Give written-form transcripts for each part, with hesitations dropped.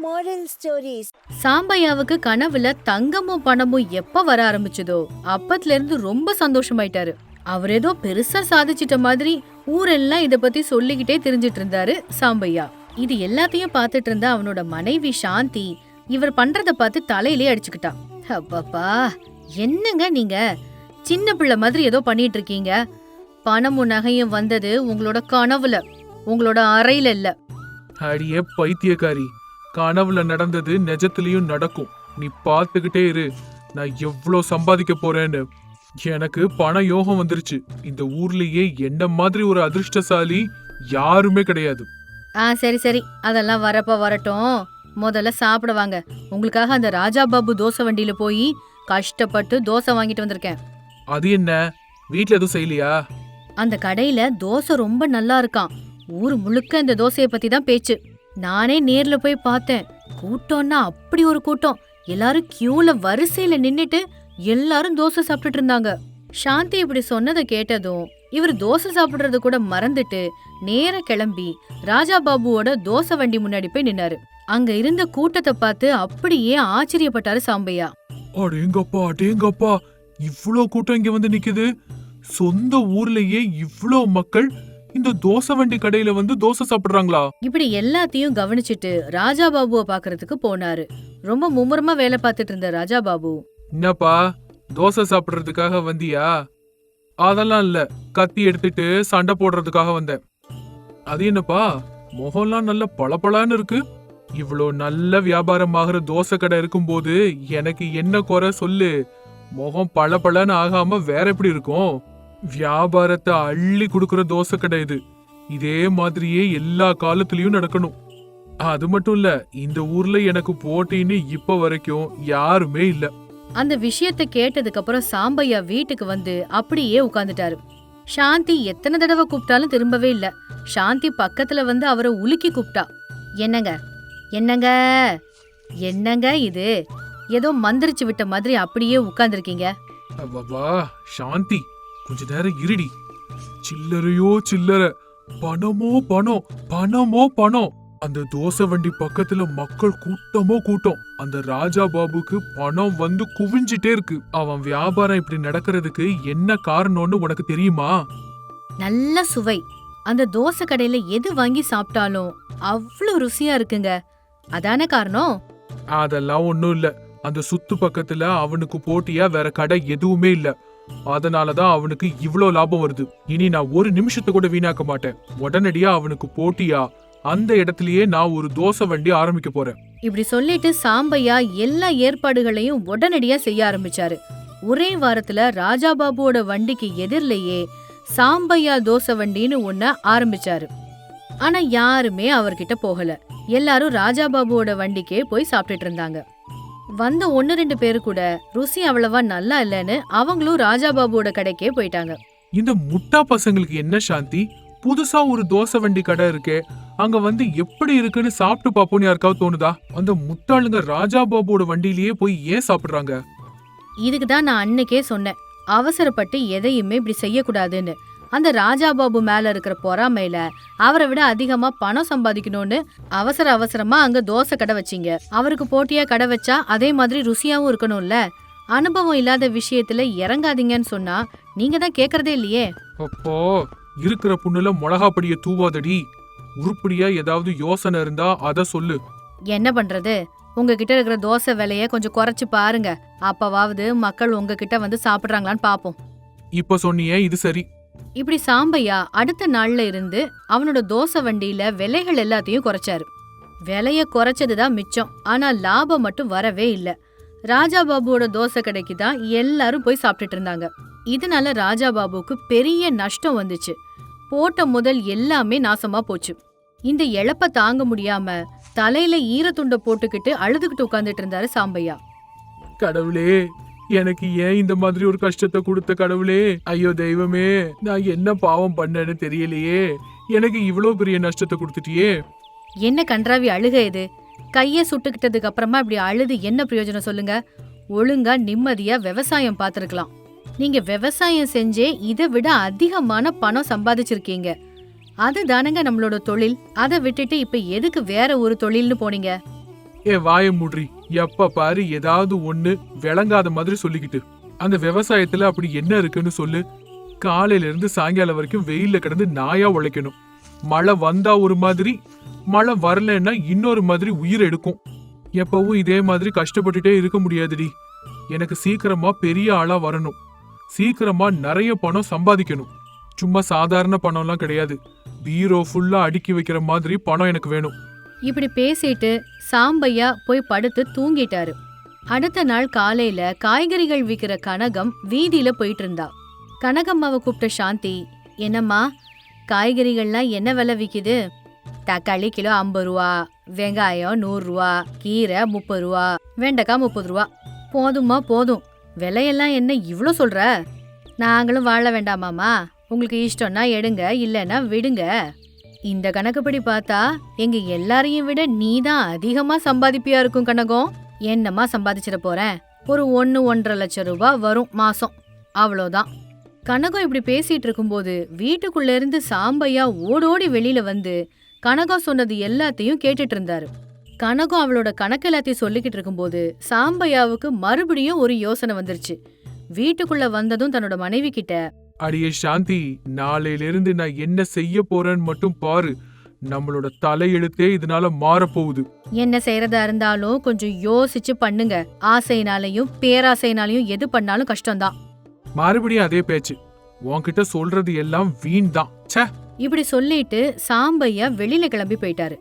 moral stories. சாம்பையாவுக்கு கனவுல தங்கமும் பணமும் எப்ப வர ஆரம்பிச்சதோ அப்பத்துல இருந்து ரொம்ப சந்தோஷமாயிட்டாரு. அவர் ஏதோ பெருசா சாதிச்சிட்ட மாதிரி ஊரெல்லாம் இத பத்தி சொல்லிக்கிட்டே தெரிஞ்சிட்டு இருந்தாரு சாம்பையா. இது எல்லாத்தையும் பாத்துட்டு இருந்த அவனோட மனைவி சாந்தி இவர் பண்றத பார்த்து தலையிலே அடிச்சுக்கிட்டா. அப்பப்பா, என்னங்க நீங்க சின்ன பிள்ளை மாதிரி ஏதோ பண்ணிட்டு இருக்கீங்க. பணமும் நகையும் வந்தது உங்களோட கனவுல, உங்களோட அறையில இல்ல. அடியே பைத்தியக்காரி, கனவுல நடந்தது நிஜத்திலயும் நடக்கும். நீ பாத்துக்கிட்டே இரு, நான் எவ்வளவு சம்பாதிக்க போறேன்னு. எனக்கு பண யோகம் வந்துருச்சு. இந்த ஊர்லயே என்ன மாதிரி ஒரு அதிர்ஷ்டசாலி யாருமே கிடையாது. சரி சரி, அதெல்லாம் வரப்ப வரட்டும். முதல்ல சாப்பிடுவாங்க. உங்களுக்காக அந்த ராஜா பாபு தோசை வண்டியில போய் கஷ்டப்பட்டு தோசை வாங்கிட்டு வந்திருக்கேன். அது என்ன, வீட்ல எதுவும் செய்யலையா? அந்த கடையில தோசை ரொம்ப நல்லா இருக்கான். ஊரு முழுக்க இந்த தோசைய பத்தி தான் பேச்சு. நானே நேர்ல போய் பார்த்தேன். கூட்டம்னா அப்படி ஒரு கூட்டம். எல்லாரும் கியூல வரிசையில நின்னுட்டு எல்லாரும் தோசை சாப்பிட்டுட்டு இருந்தாங்க. சாந்தி இப்படி சொன்னதை கேட்டதும் இவர் தோசை சாப்பிடுறது கூட மறந்துட்டு நேர கிளம்பி ராஜா பாபுவோட தோசை வண்டி முன்னாடி போய் நின்னாரு. அங்க இருந்த கூட்டத்தை பார்த்து அப்படியே ஆச்சரியப்பட்டாரு சாம்பையா. அடேங்கப்பா அடேங்கப்பா, இவ்ளோ கூட்டம் இங்க வந்து நிக்குது. சொந்த ஊர்லயே இவ்ளோ மக்கள் இந்த தோசை வண்டி கடையில வந்து தோசை சாப்பிடுறாங்களா? இப்படி எல்லாத்தையும் கவனிச்சுட்டு ராஜா பாபுவை பாக்குறதுக்கு போனாரு. ரொம்ப மும்முரமா வேலை பார்த்துட்டு இருந்த ராஜா பாபு, என்னப்பா தோசை சாப்பிடுறதுக்காக வந்தியா? அதெல்லாம் இல்ல, கத்தி எடுத்துட்டு சண்டை போடுறதுக்காக வந்தேன். அது என்னப்பா, முகம்லாம் நல்ல பளபளன்னு இருக்கு. இவ்வளோ நல்ல வியாபாரம் ஆகிற தோசை கடை இருக்கும்போது எனக்கு என்ன குறை சொல்லு? முகம் பளபளன்னு ஆகாம வேற எப்படி இருக்கும்? வியாபாரத்தை அள்ளி குடுக்கற தோசை கடை இது. இதே மாதிரியே எல்லா காலத்திலயும் நடக்கணும். அது மட்டும் இல்ல, இந்த ஊர்ல எனக்கு போட்டின்னு இப்ப வரைக்கும் யாருமே இல்ல. அந்த விஷயத்தை கேட்டதுக்கு அப்புறம் சாம்பையா வீட்டுக்கு வந்து அப்படியே உட்கார்ந்துட்டாரு. சாந்தி எத்தனை தடவை கூப்பிட்டாலும் திரும்பவே இல்ல. சாந்தி பக்கத்துல வந்து அவரை உலுக்கி கூப்பிட்டா. என்னங்க என்னங்க என்னங்க இது, ஏதோ மந்திரிச்சு விட்ட மாதிரி அப்படியே உட்கார்ந்துருக்கீங்க. சாந்தி, கொஞ்ச நேரம் இருடி. சில்லறையோ சில்லறை, பணமோ பணம், பணமோ பணம். அந்த தோசை வண்டி பக்கத்துல மக்கள் கூட்டமோ கூட்டம். அந்த ராஜா பாபுக்கு பணம் வந்து குவிஞ்சிட்டே இருக்கு. அவன் வியாபாரம் இப்படி நடக்கிறதுக்கு என்ன காரணம்னு உனக்கு தெரியுமா? நல்ல சுவை. அந்த தோசை கடையில எது வாங்கி சாப்பிட்டாலும் அவ்வளவு ருசியா இருக்குங்க. அதான காரணம்? அதெல்லாம் ஒண்ணும் இல்ல. அந்த சுத்து பக்கத்துல அவனுக்கு போட்டியா வேற கடை எதுவுமே இல்ல. அதனாலதான் அவனுக்கு இவ்ளோ லாபம் வருது. இனி நான் ஒரு நிமிஷத்தை கூட வீணாக்க மாட்டேன். உடனடியா அவனுக்கு போட்டியா அந்த இடத்துலயே நான் ஒரு தோசை வண்டி ஆரம்பிக்க போறேன். இப்படி சொல்லிட்டு சாம்பையா எல்லா ஏற்பாடுகளையும் உடனடியா செய்ய ஆரம்பிச்சாரு. ஒரே வாரத்துல ராஜா பாபுவோட வண்டிக்கு எதிரிலேயே சாம்பையா தோசை வண்டின்னு ஒன்ன ஆரம்பிச்சாரு. ஆனா யாருமே அவர்கிட்ட போகல. எல்லாரும் ராஜா பாபுவோட வண்டிக்கே போய் சாப்பிட்டுட்டு இருந்தாங்க. வந்த 1-2 பேரு கூட ருசி அவ்வளவா நல்லா இல்லன்னு அவங்களும் ராஜா பாபுவோட கடைக்கே போயிட்டாங்க. இந்த முட்டா பசங்களுக்கு என்ன சாந்தி, புதுசா ஒரு தோசை வண்டி கடை இருக்கே, அங்க வந்து எப்படி இருக்குன்னு சாப்பிட்டு பாப்போன்னு யாருக்காவது தோணுதா? அந்த முட்டாளுங்க ராஜா பாபுவோட வண்டியிலேயே போய் ஏன் சாப்பிடுறாங்க? இதுக்குதான் நான் அன்னைக்கே சொன்னேன், அவசரப்பட்டு எதையுமே இப்படி செய்யக்கூடாதுன்னு. அந்த ராஜா பாபு மேல இருக்கிற பொறாமையில அவரை விட அதிகமா பணம் சம்பாதிக்கணும்னு அவசர அவசரமா அங்க தோசை கடை வச்சீங்க. அவருக்கு போட்டியா கடை வச்சா அதே மாதிரி ருசியாவும் இருக்கணும்ல. அனுபவம் இல்லாத விஷயத்துல இறங்காதீங்கன்னு சொன்னா நீங்க தான் கேக்குறதே இல்லையே. அப்போ இருக்கிற புண்ணுல மிளகாப்படிய தூவாதடி. உருப்படியா ஏதாவது யோசனை இருந்தா அத சொல்லு. என்ன பண்றது, உங்ககிட்ட இருக்கிற தோசை விலைய கொஞ்சம் குறைச்சு பாருங்க. அப்பவாவது மக்கள் உங்ககிட்ட வந்து சாப்பிடுறாங்களான்னு பாப்போம். இப்ப சொன்னியே, இது சரி. இப்படி சாம்பையா அடுத்த நாள்ல இருந்து அவனோட தோசை வண்டியில விலைகள் எல்லாத்தையும் குறைச்சாரு. விலைய குறைச்சதுதான் மிச்சம், ஆனா லாபம் மட்டும் வரவே இல்ல. ராஜா பாபுவோட தோசை கடைக்கு தான் எல்லாரும் போய் சாப்பிட்டுட்டு இருந்தாங்க. இதனால ராஜா பாபுக்கு பெரிய நஷ்டம் வந்துச்சு. போட்ட முதல் எல்லாமே நாசமா போச்சு. இந்த இழப்ப தாங்க முடியாம தலையில ஈரத்துண்டை போட்டுக்கிட்டு அழுதுகிட்டு உட்கார்ந்துட்டு இருந்தாரு சாம்பையா. கடவுளே, எனக்கு ஏன் இந்த மாதிரி ஒரு கஷ்டத்தை கொடுத்த கடவுளே? ஐயோ தெய்வமே, நான் என்ன பாவம் பண்ணேன்னு தெரியலையே. எனக்கு இவ்வளவு பெரிய நஷ்டத்தை கொடுத்துட்டியே. என்ன கன்றாவி அழுக இது? கைய சுட்டுக்கிட்டதுக்கு அப்புறமா இப்படி அழுது என்ன பிரயோஜனம் சொல்லுங்க? ஒழுங்கா நிம்மதியா விவசாயம் பார்த்திருக்கலாம். நீங்க விவசாயம் செஞ்சே இதை விட அதிகமான பணம் சம்பாதிச்சிருக்கீங்க. அதுதானங்க நம்மளோட தொழில். அதை விட்டுட்டு இப்ப எதுக்கு வேற ஒரு தொழில்னு போனீங்க? வாய மூட்ரி. எப்ப பாரு ஏதாவது ஒண்ணு விளங்காத மாதிரி சொல்லிக்கிட்டு. அந்த விவசாயத்துல அப்படி என்ன இருக்குன்னு சொல்லு. காலையில இருந்து சாயங்காலம் வரைக்கும் வெயில்ல கிடந்து நாயா உழைக்கணும். மழை வந்தா ஒரு மாதிரி, மழை வரலன்னா இன்னொரு மாதிரி உயிர் எடுக்கும். எப்பவும் இதே மாதிரி கஷ்டப்பட்டுட்டே இருக்க முடியாதுடி. எனக்கு சீக்கிரமா பெரிய ஆளா வரணும். சீக்கிரமா நிறைய பணம் சம்பாதிக்கணும். சும்மா சாதாரண பணம்லாம் கிடையாது. பீரோ ஃபுல்லா அடுக்கி வைக்கிற மாதிரி பணம் எனக்கு வேணும். இப்படி பேசிட்டு சாம்பையா போய் படுத்து தூங்கிட்டாரு. அடுத்த நாள் காலையில காய்கறிகள் விக்கிற கனகம் வீதியில போயிட்டு இருந்தா. கனகம்மாவை கூப்பிட்ட சாந்தி, என்னம்மா காய்கறிகள்லாம் என்ன விலை விக்குது? தக்காளி கிலோ 50 ரூபா, வெங்காயம் 100 ரூபா, கீரை 30 ரூபா, வெண்டைக்காய் 30 ரூபா. போதுமா போதும், விலையெல்லாம் என்ன இவ்ளோ சொல்ற? நாங்களும் வாழ வேண்டாமாமா? உங்களுக்கு இஷ்டம்னா எடுங்க, இல்லைன்னா விடுங்க. இந்த கணக்குப்படி பார்த்தா எங்க எல்லாரையும் விட நீதான் அதிகமா சம்பாதிப்பியா இருக்கும் கனகம். என்னம்மா சம்பாதிச்சிட போறேன்? ஒரு 1-1.5 லட்சம் ரூபாய் வரும் மாசம், அவ்வளோதான். கனகம் இப்படி பேசிட்டு இருக்கும்போது வீட்டுக்குள்ள இருந்து சாம்பையா ஓடோடி வெளியில வந்து கனகம் சொன்னது எல்லாத்தையும் கேட்டுட்டு இருந்தாரு. கனகம் அவளோட கணக்கு எல்லாத்தையும் சொல்லிக்கிட்டு இருக்கும்போது சாம்பையாவுக்கு மறுபடியும் ஒரு யோசனை வந்துருச்சு. வீட்டுக்குள்ள வந்ததும் தன்னோட மனைவி கிட்ட, அடியே சாந்தி, நாளையில இருந்து நான் என்ன செய்ய போறேன்னு மட்டும் பாரு. நம்மளோட தலையெழுத்தே இதனால மாறப்போகுது. என்ன செய்யறதா இருந்தாலும் கொஞ்சம் யோசிச்சு பண்ணுங்க. ஆசைனாலையும் பேராசைனாலையும் எது பண்ணாலும் கஷ்டம்தான். மறுபடியும் அதே பேச்சு. உன்கிட்ட சொல்றது எல்லாம் வீண் தான். ச்சே. இப்படி சொல்லிட்டு சாம்பையா வெளியில கிளம்பி போயிட்டாரு.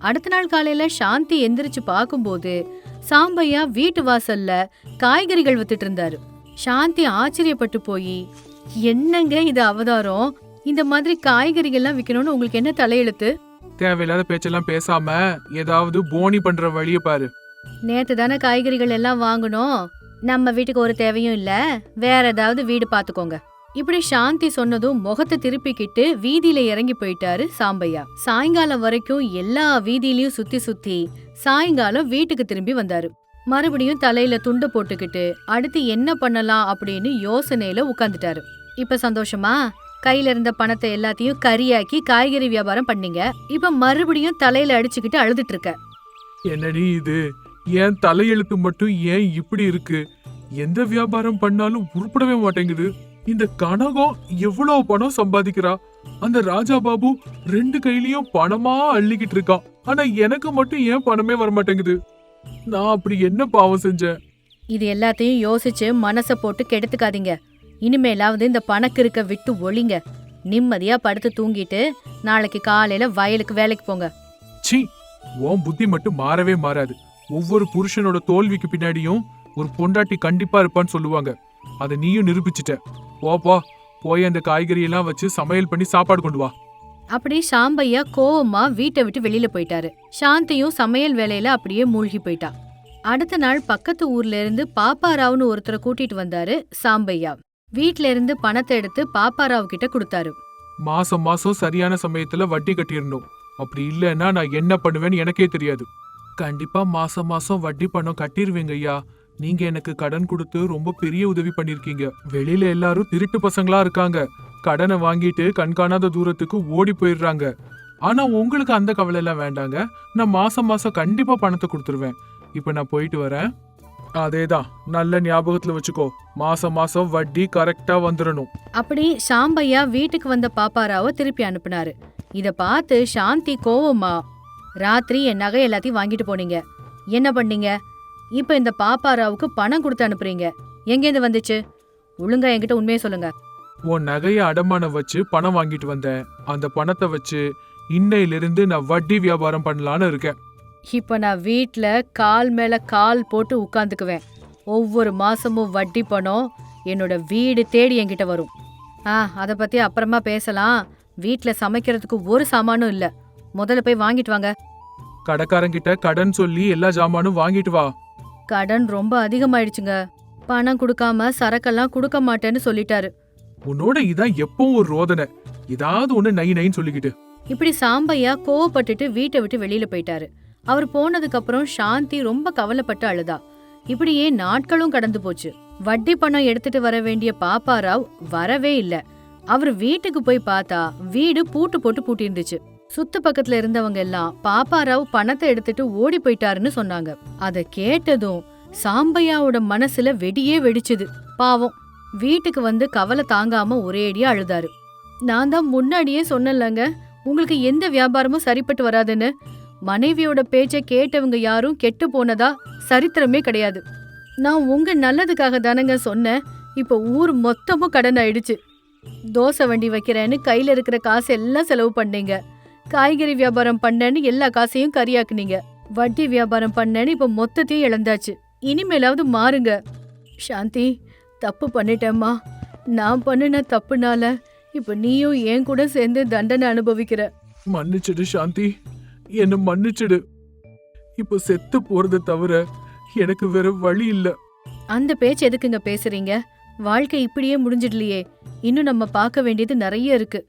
அடுத்த நாள் காலையில சாந்தி எந்திரிச்சு பாக்கும்போது சாம்பையா வீட்டு வாசல்ல காய்கறிகள் வித்துட்டு இருந்தாரு. சாந்தி ஆச்சரியப்பட்டு போய், என்னங்க இது அவதாரம்? இந்த மாதிரி காய்கறிகள்லாம் விக்கணும்னு உங்களுக்கு என்ன தலையெழுத்து? தேவையில்லாத பேச்செல்லாம் பேசாம ஏதாவது போனி பண்ற வழிய பாரு. நேத்து தானே காய்கறிகள் எல்லாம் வாங்கணும். நம்ம வீட்டுக்கு ஒரு தேவையும் இல்ல, வேற ஏதாவது வீடு பாத்துக்கோங்க. இப்படி சாந்தி சொன்னதும் முகத்தை திருப்பிக்கிட்டு வீதியில இறங்கி போயிட்டாரு சாம்பையா. சாயங்காலம் வரைக்கும் எல்லா வீதியிலயும் சுத்தி சுத்தி சாயங்காலம் வீட்டுக்கு திரும்பி வந்தாரு. மறுபடியும் தலையில துண்டு போட்டுக்கிட்டு அடுத்து என்ன பண்ணலாம் அப்படின்னு யோசனையில உட்கார்ந்துட்டாரு. இப்ப சந்தோஷமா? கையில இருந்த பணத்தை எல்லாத்தையும் கரியாக்கி காய்கறி வியாபாரம் பண்ணீங்க. இப்ப மறுபடியும் தலையில அடிச்சுக்கிட்டு அழுதுட்டு இருக்க. என்னடி இது? ஏன் தலையெழுத்து மட்டும் ஏன் இப்படி இருக்கு? எந்த வியாபாரம் பண்ணாலும் உருப்படவே மாட்டேங்குது. இந்த கனகம் எவ்வளவு பணம் சம்பாதிக்கிறா. அந்த ராஜா பாபு 2 கையிலயும் பணமா அள்ளிக்கிட்டு இருக்கான். ஆனா எனக்கு மட்டும் ஏன் பணமே வரமாட்டேங்குது? நான் அப்படி என்ன பாவம் செஞ்சேன்? இது எல்லாத்தையும் யோசிச்சு மனசை போட்டு கெடுத்துக்காதீங்க. இனிமேலாவது இந்த பணக்கிருக்க விட்டு ஒளிங்க. நிம்மதியா படுத்து தூங்கிட்டு நாளைக்கு காலையில வயலுக்கு வேலைக்கு போங்க. சீ, உன் புத்தி மட்டும் மாறவே மாறாது. ஒவ்வொரு புருஷனோட தோல்விக்கு பின்னாடியும் ஒரு பொண்டாட்டி கண்டிப்பா இருப்பான்னு சொல்லுவாங்க. அதை நீயும் நிரூபிச்சுட்ட. போப்பா, போய் அந்த காய்கறி எல்லாம் வச்சு சமையல் பண்ணி சாப்பாடு கொண்டு வா. அப்படி சாம்பையா கோவமா வீட்டை விட்டு வெளியில போயிட்டாரு. சாந்தியும் சமையல் வேலையில அப்படியே மூழ்கி போயிட்டா. அடுத்த நாள் பக்கத்து ஊர்ல இருந்து பாப்பாராவ்னு ஒருத்தரை கூட்டிட்டு வந்தாரு சாம்பையா. வீட்ல இருந்து பணத்தை எடுத்து பாப்பாராவ் கிட்ட கொடுத்தாரு. மாசம் மாசம் சரியான சமயத்துல வட்டி கட்டிடணும். அப்படி இல்லைன்னா நான் என்ன பண்ணுவேன்னு எனக்கே தெரியாது. கண்டிப்பா மாசம் மாசம் வட்டி பணம் கட்டிருவீங்க ஐயா. நீங்க எனக்கு கடன் கொடுத்து ரொம்ப பெரிய உதவி பண்ணிருக்கீங்க. வெளியில எல்லாரும் திருட்டு பசங்களா இருக்காங்க. கடனை வாங்கிட்டு கண்காணாத தூரத்துக்கு ஓடி போயிடுறாங்க. ஆனா உங்களுக்கு அந்த கவலை எல்லாம் வேண்டாங்க. நான் மாசம் மாசம் கண்டிப்பா பணத்தை கொடுத்துருவேன். இப்ப நான் போயிட்டு வரேன். அதேதான், நல்ல ஞாபகத்துல வச்சுக்கோ. மாசம் மாசம் வட்டி கரெக்டா வந்துடணும். அப்படி சாம்பையா வீட்டுக்கு வந்த பாப்பாராவ திருப்பி அனுப்புனாரு. இத பார்த்து சாந்தி கோவமா, ராத்திரி என் நகை எல்லாத்தையும் வாங்கிட்டு போனீங்க, என்ன பண்ணீங்க? இப்ப இந்த பாப்பாராவுக்கு பணம் கொடுத்து அனுப்புறீங்க, எங்கேருந்து வந்துச்சு? ஒழுங்கா என்கிட்ட உண்மையை சொல்லுங்க. உன் நகைய அடமானம் வச்சு பணம் வாங்கிட்டு வந்தேன். அந்த பணத்தை வச்சு இன்னையிலிருந்து நான் வட்டி வியாபாரம் பண்ணலான்னு இருக்கேன். இப்ப நான் வீட்ல கால் மேல கால் போட்டு உட்கார்ந்துக்குவேன். ஒவ்வொரு மாசமும் வட்டி பணம் என்னோட வீடு தேடி என்கிட்ட வரும். அதை பத்தி அப்புறமா பேசலாம். வீட்ல சமைக்கிறதுக்கு ஒரு சாமானும் இல்ல. முதல்ல போய் வாங்கிட்டு வாங்க. கடைக்காரங்கிட்ட கடன் சொல்லி எல்லா ஜாமானும் வாங்கிட்டு வா. கடன் ரொம்ப அதிகமாயிடுச்சுங்க. பணம் கொடுக்காம சரக்கெல்லாம் கொடுக்க மாட்டேன்னு சொல்லிட்டாரு. உன்னோட இதான் எப்பவும் ஒரு ரோதனை. ஏதாவது ஒண்ணு நை நைன்னு சொல்லிக்கிட்டு. இப்படி சாம்பையா கோவப்பட்டுட்டு வீட்டை விட்டு வெளியில போயிட்டாரு. அவர் போனதுக்கு அப்புறம் சாந்தி ரொம்ப கவலைப்பட்டு அழுதா. இப்படியே நாட்களும் கடந்து போச்சு. வட்டி பணம் எடுத்துட்டு வர வேண்டிய பாப்பாராவ் வரவே இல்ல. அவர் வீட்டுக்கு போய் பார்த்தா வீடு பூட்டு போட்டு பூட்டி இருந்துச்சு. சுத்து பக்கத்துல இருந்தவங்க எல்லாம் பாப்பாராவ் பணத்தை எடுத்துட்டு ஓடி போயிட்டாருன்னு சொன்னாங்க. அத கேட்டதும் சாம்பையாவோட மனசுல வெடியே வெடிச்சுது. பாவம் வீட்டுக்கு வந்து கவலை தாங்காம ஒரேடியா அழுதாரு. நான் தான் முன்னாடியே சொன்னலங்க, உங்களுக்கு எந்த வியாபாரமும் சரிப்பட்டு வராதுன்னு. மனைவியோட பேச்ச கேட்டவங்க யாரும் கெட்டு போனதா சரித்திரமே கிடையாது. நான் உங்க நல்லதுக்காக தானங்க சொன்னேன். இப்ப ஊர் மொத்தமும் கடன் ஆயிடுச்சு. தோசை வண்டி வைக்கிறேன்னு கையில இருக்கிற காசு எல்லாம் செலவு பண்ணீங்க. காய்கறி வியாபாரம் பண்ணேன்னு எல்லா காசையும் கரியாக்குனீங்க. வட்டி வியாபாரம் பண்ணேன்னு இப்ப மொத்தத்தையும் இழந்தாச்சு. இனிமேலாவது மாறுங்க. சாந்தி, தப்பு பண்ணிட்டேம்மா. நான் பண்ணின தப்புனால இப்ப நீயும் என் கூட சேர்ந்து தண்டனை அனுபவிக்கிற. மன்னிச்சிடு சாந்தி, என்ன மன்னிச்சிடு. இப்ப செத்து போறதை தவிர எனக்கு வேற வழி இல்ல. அந்த பேச்சு எதுக்குங்க பேசுறீங்க? வாழ்க்கை இப்படியே முடிஞ்சிடலையே. இன்னும் நம்ம பார்க்க வேண்டியது நிறைய இருக்கு.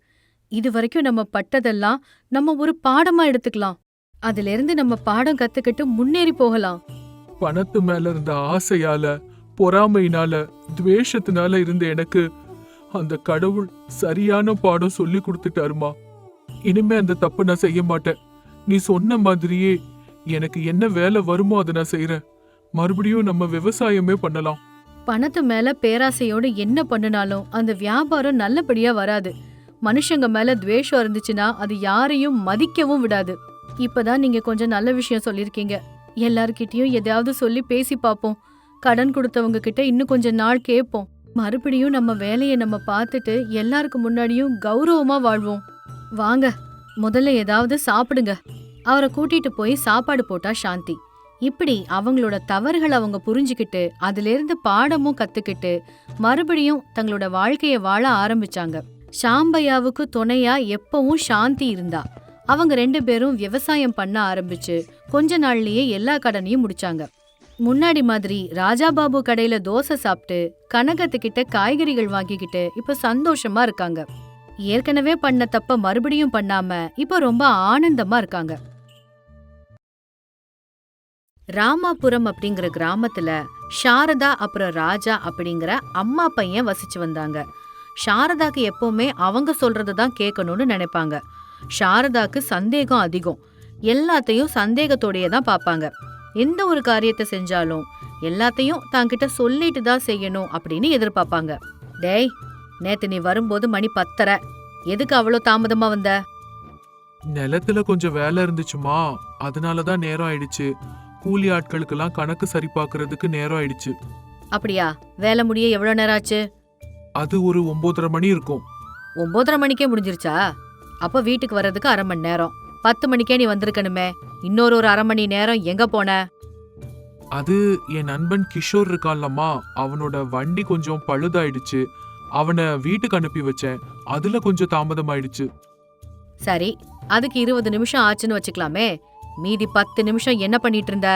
இது வரைக்கும் நம்ம பட்டதெல்லாம் நம்ம ஒரு பாடமா எடுத்துக்கலாம். அதுல இருந்து நம்ம பாடம் கத்துக்கிட்டு முன்னேறி போகலாம். பணத்து மேல இருந்த ஆசையால, பொறாமையினால, துவேஷத்தினால இருந்த எனக்கு அந்த கடவுள் சரியான பாடம் சொல்லி கொடுத்துட்டாருமா. இனிமே அந்த தப்பு நான் செய்ய மாட்டேன். நீ சொன்ன மாதிரியே எனக்கு என்ன வேலை வருமோ அதை நான் செய்யறேன். மறுபடியும் நம்ம விவசாயமே பண்ணலாம். பணத்து மேல பேராசையோடு என்ன பண்ணினாலும் அந்த வியாபாரம் நல்லபடியா வராது. மனுஷங்க மேல துவேஷம் இருந்துச்சுன்னா அது யாரையும் மதிக்கவும் விடாது. இப்பதான் நீங்க கொஞ்சம் நல்ல விஷயம் சொல்லிருக்கீங்க. எல்லார்கிட்டயும் எதையாவது சொல்லி பேசி பாப்போம். கடன் கொடுத்தவங்க கிட்ட இன்னும் கொஞ்ச நாள் கேட்போம். மறுபடியும் நம்ம வேலையை நம்ம பார்த்துட்டு எல்லாருக்கு முன்னாடியும் கௌரவமா வாழ்வோம். வாங்க, முதல்ல ஏதாவது சாப்பிடுங்க. அவரை கூட்டிட்டு போய் சாப்பாடு போட்டா சாந்தி. இப்படி அவங்களோட தவறுகள் அவங்க புரிஞ்சுக்கிட்டு அதுல இருந்து பாடமும் கத்துக்கிட்டு மறுபடியும் தங்களோட வாழ்க்கைய வாழ ஆரம்பிச்சாங்க. சாம்பையாவுக்கு துணையா எப்பவும் சாந்தி இருந்தா. அவங்க 2 பேரும் விவசாயம் பண்ண ஆரம்பிச்சு கொஞ்ச நாள்லயே எல்லா கடனையும் முடிச்சாங்க. முன்னாடி மாதிரி ராஜாபாபு கடையில தோசை சாப்பிட்டு கனகத்துக்கிட்ட காய்கறிகள் வாங்கிக்கிட்டு இப்ப சந்தோஷமா இருக்காங்க. ஏற்கனவே பண்ண தப்ப மறுபடியும் பண்ணாம இப்ப ரொம்ப ஆனந்தமா இருக்காங்க. ராமாபுரம் அப்படிங்கிற கிராமத்துல சாரதா அப்புறம் ராஜா அப்படிங்கிற அம்மா பையன் வசிச்சு வந்தாங்க. சாரதாக்கு எப்பவுமே அவங்க சொல்றதுதான் கேட்கணும்னு நினைப்பாங்க. சாரதாக்கு சந்தேகம் அதிகம். எல்லாத்தையும் சந்தேகத்தோடயே தான் பாப்பாங்க. எந்த ஒரு காரியத்தை செஞ்சாலும் எல்லாத்தையும் தாங்கிட்ட சொல்லிட்டு தான் செய்யணும் அப்படின்னு எதிர்பார்ப்பாங்க. டேய், நேத்து நீ வரும்போது மணி 10:30. எதுக்கு அவ்வளோ தாமதமா வந்த? நிலத்துல கொஞ்சம் வேலை இருந்துச்சுமா, அதனாலதான் நேரம் ஆயிடுச்சு. கூலி ஆட்களுக்கெல்லாம் கணக்கு சரி பார்க்கறதுக்கு நேரம் ஆயிடுச்சு. அப்படியா? வேலை முடிய எவ்வளவு நேரம் ஆச்சு? அது ஒரு 9:30 மணி இருக்கும். 9:30 மணிக்கே முடிஞ்சிருச்சா? அப்ப வீட்டுக்கு வர்றதுக்கு 1/2 மணி நேரம். 10 மணிக்கே நீ வந்திருக்கணுமே. இன்னொரு 1/2 மணி நேரம் எங்க போன? அது என் நண்பன் கிஷோர் இருக்கான்லம்மா, அவனோட வண்டி கொஞ்சம் பழுதாயிடுச்சு. அவனை வீட்டுக்கு அனுப்பி வச்சேன். அதுல கொஞ்சம் தாமதம் ஆயிடுச்சு. சரி, அதுக்கு 20 நிமிஷம் ஆச்சுன்னு வச்சுக்கலாமே. மீதி 10 நிமிஷம் என்ன பண்ணிட்டு இருந்த?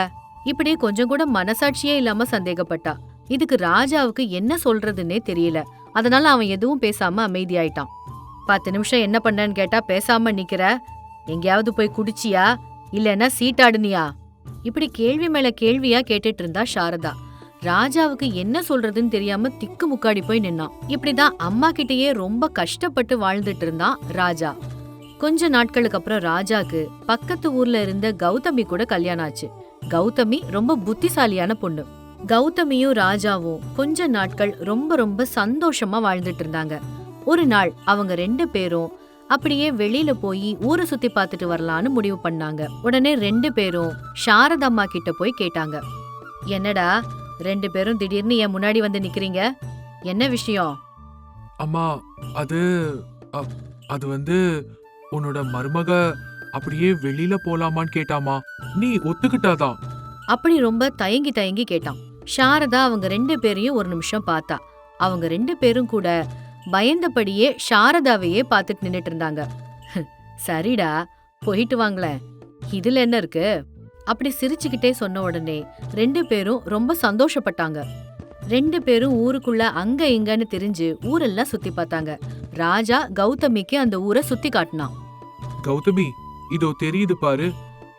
இப்படி கொஞ்சம் கூட மனசாட்சியே இல்லாம சந்தேகப்பட்டா. இதுக்கு ராஜாவுக்கு என்ன சொல்றதுன்னே தெரியல. அதனால அவன் எதுவும் பேசாம அமைதியாயிட்டான். 10 நிமிஷம் என்ன பண்ணன்னு கேட்டா பேசாம நிக்கிற. எங்கேயாவது போய் குடிச்சியா இல்லன்னா சீட்டாடுனியா? இப்படி கேள்வி மேல கேள்வியா கேட்டுட்டு இருந்தா சாரதா. ராஜாவுக்கு என்ன சொல்றதுன்னு தெரியாம திக்கு முக்காடி போய் நின்னான். இப்படிதான் அம்மா கிட்டயே ரொம்ப கஷ்டப்பட்டு வாழ்ந்துட்டு இருந்தான் ராஜா. கொஞ்ச நாட்களுக்கு அப்புறம் ராஜாக்கு பக்கத்து ஊர்ல இருந்த கௌதமி கூட கல்யாணம் ஆச்சு. கௌதமி ரொம்ப புத்திசாலியான பொண்ணு. கௌதமியும் ராஜாவும் கொஞ்ச நாட்கள் ரொம்ப ரொம்ப சந்தோஷமா வாழ்ந்துட்டு இருந்தாங்க. ஒரு நாள் அவங்க 2 பேரும் அப்படியே வெளியில போய் ஊரை சுத்தி பார்த்துட்டு வரலான்னு முடிவு பண்ணாங்க. உடனே 2 பேரும் சாரதம்மா கிட்ட போய் கேட்டாங்க. என்னடா 2 பேரும் திடீர்னு என் முன்னாடி வந்து நிக்கிறீங்க? என்ன விஷயம்? அம்மா, அது வந்து உன்னோட மருமக அப்படியே வெளியில போலாமான்னு கேட்டாமா. நீ ஒத்துக்கிட்டாதான். அப்படி ரொம்ப தயங்கி தயங்கி கேட்டான். சாரதா அவங்க 2 பேரையும் ஒரு நிமிஷம் பார்த்தா. அவங்க 2 பேரும் கூட பயந்தபடியே சாரதாவையே பார்த்துட்டு நின்னுட்டு இருந்தாங்க. சரிடா, போயிட்டு வாங்களேன், இதுல என்ன இருக்கு? அப்படி சிரிச்சுக்கிட்டே சொன்ன உடனே 2 பேரும் ரொம்ப சந்தோஷப்பட்டாங்க. 2 பேரும் ஊருக்குள்ள அங்க இங்கன்னு தெரிஞ்சு ஊரெல்லாம் சுத்தி பார்த்தாங்க. ராஜா கௌதமிக்கு அந்த ஊரை சுத்தி காட்டினான். கௌதமி, இதோ தெரியுது பாரு,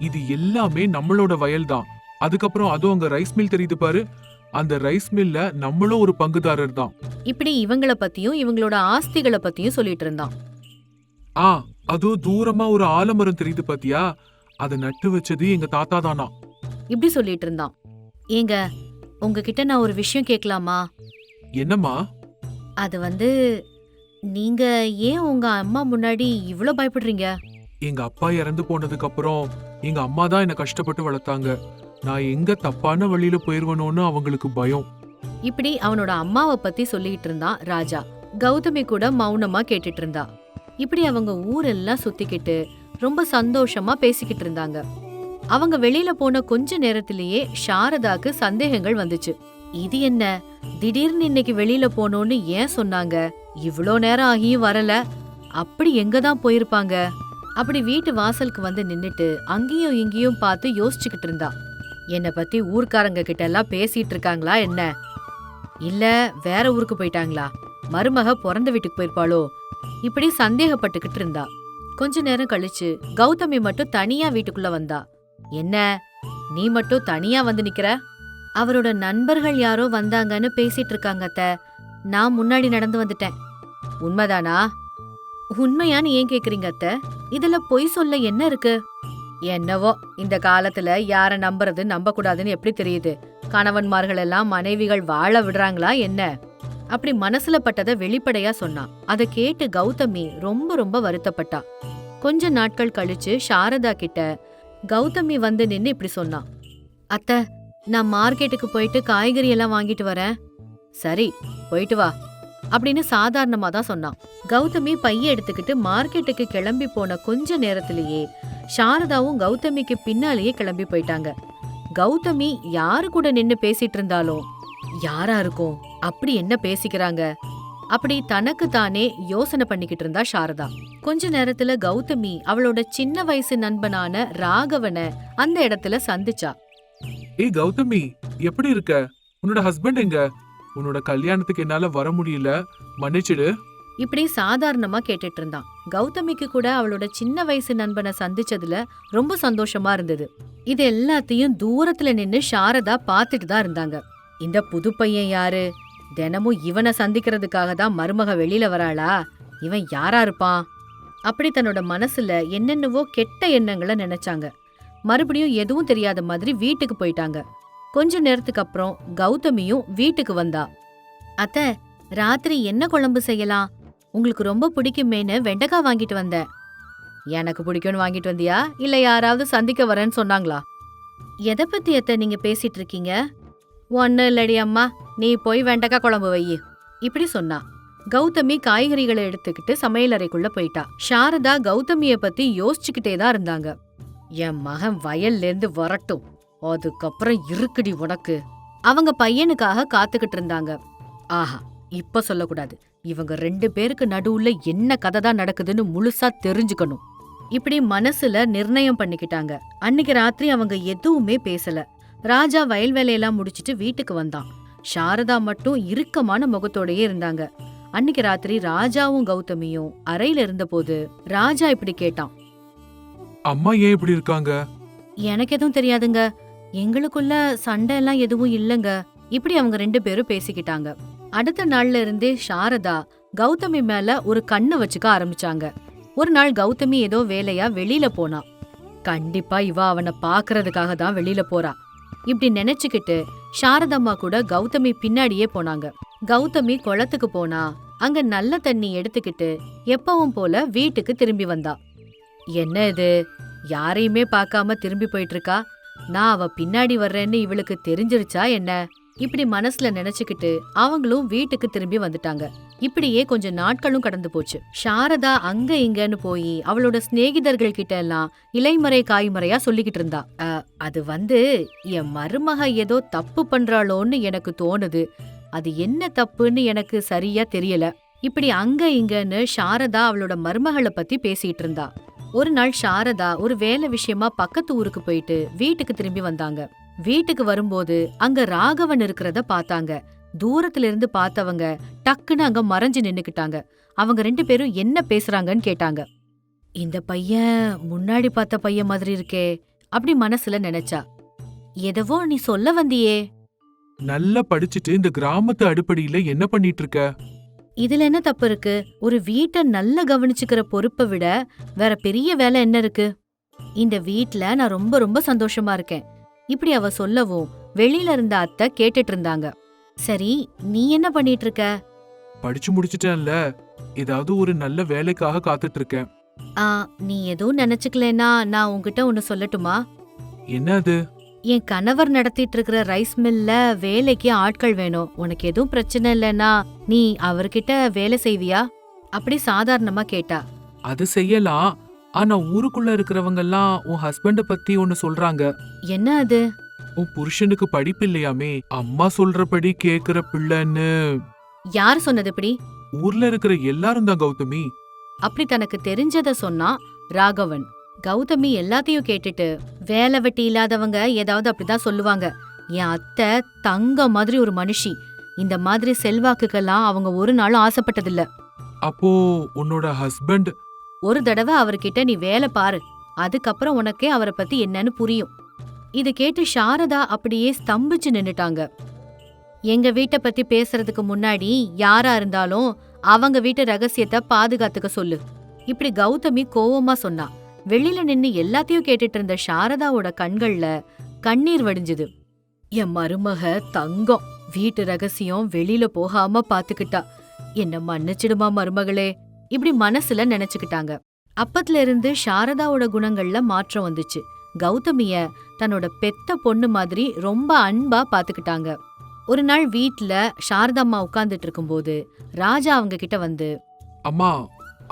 இது எல்லாமே நம்மளோட வயல் தான். அதுக்கப்புறம் அதுவும் அங்க ரைஸ் மில் தெரியுது பாரு, அந்த ரைஸ் மில்ல நம்மளும் ஒரு பங்குதாரர் தான். இப்படி இவங்கள பத்தியும் இவங்களோட ஆஸ்திகளை பத்தியும் சொல்லிட்டு இருந்தான். ஆ, அதோ தூரமா ஒரு ஆலமரம் தெரியுது பாத்தியா? அத நட்டு வச்சது எங்க தாத்தா தானா. இப்படி சொல்லிட்டு இருந்தான். ஏங்க, உங்ககிட்ட நான் ஒரு விஷயம் கேட்கலாமா? என்னம்மா? அது வந்து, நீங்க ஏன் உங்க அம்மா முன்னாடி இவ்ளோ பயப்படுறீங்க? எங்க அப்பா இறந்து போனதுக்கு அப்புறம் எங்க அம்மா தான் என்ன கஷ்டப்பட்டு வளர்த்தாங்க. நான் எங்க தப்பான வழியில போயிருவனோன்னு அவங்களுக்கு பயம். இப்படி அவனோட அம்மாவை பத்தி சொல்லிட்டு இருந்தான் ராஜா. கௌதமி கூட மௌனமா கேட்டுட்டு இருந்தா. இப்படி அவங்க ஊரெல்லாம் சுத்திக்கிட்டு ரொம்ப சந்தோஷமா பேசிக்கிட்டு இருந்தாங்க. அவங்க வெளியில போன கொஞ்ச நேரத்திலேயே சாரதாக்கு சந்தேகங்கள் வந்துச்சு. இது என்ன, திடீர்னு இன்னைக்கு வெளியில போனோன்னு ஏன் சொன்னாங்க? இவ்ளோ நேரம் ஆகியும் வரல. அப்படி எங்க தான் போயிருப்பாங்க? அப்படி வீட்டு வாசலுக்கு வந்து நின்னுட்டு அங்கேயும் இங்கேயும் பார்த்து யோசிச்சுக்கிட்டு இருந்தா. என்னை பத்தி ஊர்க்காரங்க கிட்ட எல்லாம் பேசிட்டு இருக்காங்களா என்ன? இல்ல வேற ஊருக்கு போயிட்டாங்களா? மருமக பிறந்த வீட்டுக்கு போயிருப்பாளோ? இப்படி சந்தேகப்பட்டுக்கிட்டு இருந்தா. கொஞ்ச நேரம் கழிச்சு கௌதமி மட்டும் தனியா வீட்டுக்குள்ள வந்தா. என்ன, நீ மட்டும் தனியா வந்து நிக்கிற? அவரோட நண்பர்கள் யாரோ வந்தாங்கன்னு பேசிட்டு இருக்காங்க அத்தை. நான் முன்னாடி நடந்து வந்துட்டேன். உண்மைதானா? உண்மையான்னு ஏன் கேக்குறீங்க அத்தை? இதுல பொய் சொல்ல என்ன இருக்கு? என்னவோ, இந்த காலத்துல யார நம்புறது நம்ப கூடாதுன்னு எப்படி தெரியுது? கணவன்மார்கள் எல்லாம் மனைவிகள் வாழ விடுறாங்களா என்ன? அப்படி மனசுல பட்டத வெளிப்படையா சொன்னான். அத கேட்டு கௌதமி ரொம்ப ரொம்ப வருத்தப்பட்டா. கொஞ்ச நாட்கள் கழிச்சு சாரதா கிட்ட கௌதமி வந்து நின்னு இப்படி சொன்னான். அத்தை, நான் மார்க்கெட்டுக்கு போயிட்டு காய்கறி எல்லாம் வாங்கிட்டு வரேன். சரி, போயிட்டு வா அப்படின்னு சாதாரணமா தான் சொன்னான். கௌதமி பைய எடுத்துக்கிட்டு மார்க்கெட்டுக்கு கிளம்பி போன கொஞ்ச நேரத்திலேயே சாரதாவும் கௌதமிக்கு பின்னாலேயே கிளம்பி போயிட்டாங்க. கௌதமி யாரு கூட நின்னு பேசிட்டு இருந்தாலும், யாரா இருக்கும், அப்படி என்ன பேசிக்கிறாங்க, அப்படி தனக்கு தானே யோசனை பண்ணிக்கிட்டு இருந்தா சாரதா. கொஞ்ச நேரத்துல கௌதமி அவளோட சின்ன வயசு நண்பனான ராகவனை அந்த இடத்துல சந்திச்சா. ஏய் கௌதமி, எப்படி இருக்க? உன்னோட ஹஸ்பண்ட் எங்க? உன்னோட கல்யாணத்துக்கு என்னால வர முடியல, மன்னிச்சிடு. இப்படி சாதாரணமா கேட்டுட்டு இருந்தான். கௌதமிக்கு கூட அவளோட சின்ன வயசு நண்பனை சந்திச்சதுல ரொம்ப சந்தோஷமா இருந்தது. இது எல்லாத்தையும் தூரத்துல நின்னு சாரதா பாத்துட்டு தான் இருந்தாங்க. இந்த புது பையன் யாரு? தினமும் இவனை சந்திக்கிறதுக்காக தான் மருமக வெளியில வராளா? இவன் யாரா இருப்பான்? அப்படி தன்னோட மனசுல என்னென்னவோ கெட்ட எண்ணங்களை நினைச்சாங்க. மறுபடியும் எதுவும் தெரியாத மாதிரி வீட்டுக்கு போயிட்டாங்க. கொஞ்ச நேரத்துக்கு அப்புறம் கௌதமியும் வீட்டுக்கு வந்தா. அத்தை, ராத்திரி என்ன குழம்பு செய்யலாம்? உங்களுக்கு ரொம்ப பிடிக்குமேன்னு வெண்டைக்காய் வாங்கிட்டு வந்தேன். எனக்கு பிடிக்கும்னு வாங்கிட்டு வந்தியா, இல்ல யாராவது சந்திக்க வரேன்னு சொன்னாங்களா? எதை பத்தி அத்தை நீங்க பேசிட்டு இருக்கீங்க? ஒன்னும் இல்லடி அம்மா, நீ போய் வெண்டைக்காய் குழம்பு வை இப்படி சொன்னா. கௌதமி காய்கறிகளை எடுத்துக்கிட்டு சமையலறைக்குள்ள போயிட்டா. சாரதா கௌதமிய பத்தி யோசிச்சுக்கிட்டே தான் இருந்தாங்க. என் மகன் வயல்ல இருந்து வரட்டும், அதுக்கப்புறம் இருக்குடி உனக்கு. அவங்க பையனுக்காக காத்துக்கிட்டு இருந்தாங்க. ஆஹா, இப்ப சொல்லக்கூடாது. இவங்க 2 பேருக்கு நடுவுல என்ன கதை தான் நடக்குதுன்னு முழுசா தெரிஞ்சுக்கணும். இப்படி மனசுல நிர்ணயம் பண்ணிக்கிட்டாங்க. அன்னைக்கு ராத்திரி அவங்க எதுவுமே பேசல. ராஜா வயல் வேலையெல்லாம் முடிச்சிட்டு வீட்டுக்கு வந்தான். சாரதா மட்டும் இறுக்கமான முகத்தோடயே இருந்தாங்க. அன்னைக்கு ராத்திரி ராஜாவும் கௌதமியும் அறையில இருந்த போது ராஜா இப்படி கேட்டான். அம்மா ஏன் இப்படி இருக்காங்க? எனக்கு எதுவும் தெரியாதுங்க, எங்களுக்குள்ள சண்டை எல்லாம் எதுவும் இல்லங்க. இப்படி அவங்க 2 பேரும் பேசிக்கிட்டாங்க. அடுத்த நாள்ல இருந்தே சாரதா கௌதமி மேல ஒரு கண்ணு வச்சுக்க ஆரம்பிச்சாங்க. ஒரு நாள் கௌதமி ஏதோ வேலையா வெளியில போனா. கண்டிப்பா இவ அவனை பாக்குறதுக்காக தான் வெளியில போறா இப்படி நினைச்சுக்கிட்டு சாரதம்மா கூட கௌதமி பின்னாடியே போனாங்க. கௌதமி குளத்துக்கு போனா. அங்க நல்ல தண்ணி எடுத்துக்கிட்டு எப்பவும் போல வீட்டுக்கு திரும்பி வந்தா. என்ன இது, யாரையுமே பார்க்காம திரும்பி போயிட்டு இருக்கா? நான் அவ பின்னாடி வர்றேன்னு இவளுக்கு தெரிஞ்சிருச்சா என்ன? இப்படி மனசுல நினைச்சுக்கிட்டு அவங்களும் வீட்டுக்கு திரும்பி வந்துட்டாங்க. இப்படியே கொஞ்ச நாட்களும் கடந்து போச்சு. சாரதா அங்க இங்கன்னு போய் அவளோட சிநேகிதர்கள் கிட்ட எல்லாம் இலைமறை காய்மறையா சொல்லிக்கிட்டு இருந்தா. அது வந்து, என் மருமக ஏதோ தப்பு பண்றாளோன்னு எனக்கு தோணுது. அது என்ன தப்புன்னு எனக்கு சரியா தெரியல. இப்படி அங்க இங்கன்னு சாரதா அவளோட மருமகளை பத்தி பேசிட்டு இருந்தா. ஒரு நாள் சாரதா ஒரு வேலை விஷயமா பக்கத்து ஊருக்கு போயிட்டு வீட்டுக்கு திரும்பி வந்தாங்க. வீட்டுக்கு வரும்போது அங்க ராகவன் இருக்கிறத பார்த்தாங்க. தூரத்துல இருந்து பார்த்தவங்க டக்குன்னு அங்க மறைஞ்சு நின்னுக்கிட்டாங்க. அவங்க 2 பேரும் என்ன பேசுறாங்கன்னு கேட்டாங்க. இந்த பையன் முன்னாடி பார்த்த பையன் மாதிரி இருக்கே அப்படி மனசுல நினைச்சா. எதவோ நீ சொல்ல வந்தியே? நல்லா படிச்சுட்டு இந்த கிராமத்து அடுப்படியில என்ன பண்ணிட்டு இருக்க? இதுல என்ன தப்பு இருக்கு? ஒரு வீட்டை நல்லா கவனிச்சுக்கிற பொறுப்பை விட வேற பெரிய வேலை என்ன இருக்கு? இந்த வீட்ல நான் ரொம்ப ரொம்ப சந்தோஷமா இருக்கேன். இப்படி அவ சொல்லவும் வெளியில இருந்த அத்தை கேட்டுட்டு இருந்தாங்க. சரி, நீ என்ன பண்ணிட்டு இருக்க? படிச்சு முடிச்சிட்டேன்ல, ஏதாவது ஒரு நல்ல வேலைக்காக காத்துட்டு இருக்கேன். ஆ, நீ எதுவும் நினைச்சுக்கலனா நான் உன்கிட்ட ஒன்னு சொல்லட்டுமா? என்ன அது? என் கணவர் நடத்திட்டு இருக்கிற ரைஸ் மில்ல வேலைக்கு ஆட்கள் வேணும். உனக்கு எதுவும் பிரச்சனை இல்லைன்னா நீ அவர்கிட்ட வேலை செய்வியா? அப்படி சாதாரணமா கேட்டா. அது செய்யலாம். ஆனா ஊருக்குள்ள இருக்கிறவங்க எல்லாம் உன் ஹஸ்பண்ட பத்தி ஒன்னு சொல்றாங்க. என்ன அது? உன் புருஷனுக்கு படிப்பு இல்லையாமே, அம்மா சொல்றபடி கேக்குற பிள்ளைன்னு. யார் சொன்னது இப்படி? ஊர்ல இருக்கிற எல்லாரும் தான் கௌதமி. அப்படி தனக்கு தெரிஞ்சத சொன்னா ராகவன். கௌதமி எல்லாத்தையும் கேட்டுட்டு, வேலை வெட்டி இல்லாதவங்க ஏதாவது அப்படிதான் சொல்லுவாங்க. என் அத்தை தங்க மாதிரி ஒரு மனுஷி. இந்த மாதிரி செல்வாக்குக்கெல்லாம் அவங்க ஒரு நாளும் ஆசைப்பட்டதில்ல. அப்போ உன்னோட ஹஸ்பண்ட்? ஒரு தடவை அவர்கிட்ட நீ வேலை பாரு, அதுக்கப்புறம் உனக்கே அவரை பத்தி என்னன்னு புரியும். இது கேட்டு சாரதா அப்படியே ஸ்தம்பிச்சு நின்னுட்டாங்க. எங்க வீட்டை பத்தி பேசுறதுக்கு முன்னாடி யாரா இருந்தாலும் அவங்க வீட்டு ரகசியத்தை பாதுகாத்துக்க சொல்லு. இப்படி கௌதமி கோவமா சொன்னா. வெளியில நின்னு எல்லாத்தையும் கேட்டுட்டு இருந்த சாரதாவோட கண்கள்ல கண்ணீர் வடிஞ்சுது. என் மருமக தங்கம், வீட்டு ரகசியம் வெளியில போகாம பாத்துக்கிட்டா. என்ன மன்னிச்சிடுமா மருமகளே, இப்படி மனசுல நினைச்சுக்கிட்டாங்க. அப்பத்துல இருந்து சாரதாவோட குணங்கள்ல மாற்றம் வந்துச்சு. கௌதமிய தன்னோட பெத்த பொண்ணு மாதிரி ரொம்ப அன்பா பாத்துக்கிட்டாங்க. ஒரு நாள் வீட்ல சாரதாம்மா உட்கார்ந்துட்டு இருக்கும்போது ராஜா அவங்க கிட்ட வந்து, அம்மா,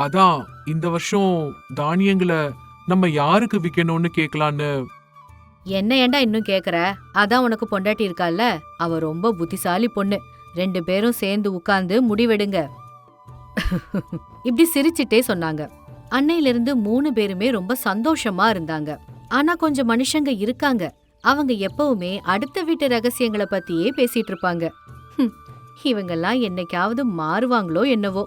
அதான் இந்த வருஷம் தானியங்களை நம்ம யாருக்கு விக்கணும்னு கேக்கலான்னு. என்ன ஏண்டா இன்னும் கேக்குற? அதான் உனக்கு பொண்டாட்டி இருக்கால, அவ ரொம்ப புத்திசாலி பொண்ணு. 2 பேரும் சேர்ந்து உட்கார்ந்து முடிவெடுங்க. இப்படி சிரிச்சிட்டே சொன்னாங்க. அன்னையிலிருந்து 3 பேருமே ரொம்ப சந்தோஷமா இருந்தாங்க. ஆனா கொஞ்சம் மனுஷங்க இருக்காங்க, அவங்க எப்பவுமே அடுத்த வீட்டு ரகசியங்களை பத்தியே பேசிட்டு இருப்பாங்க. இவங்கெல்லாம் என்னைக்காவது மாறுவாங்களோ என்னவோ.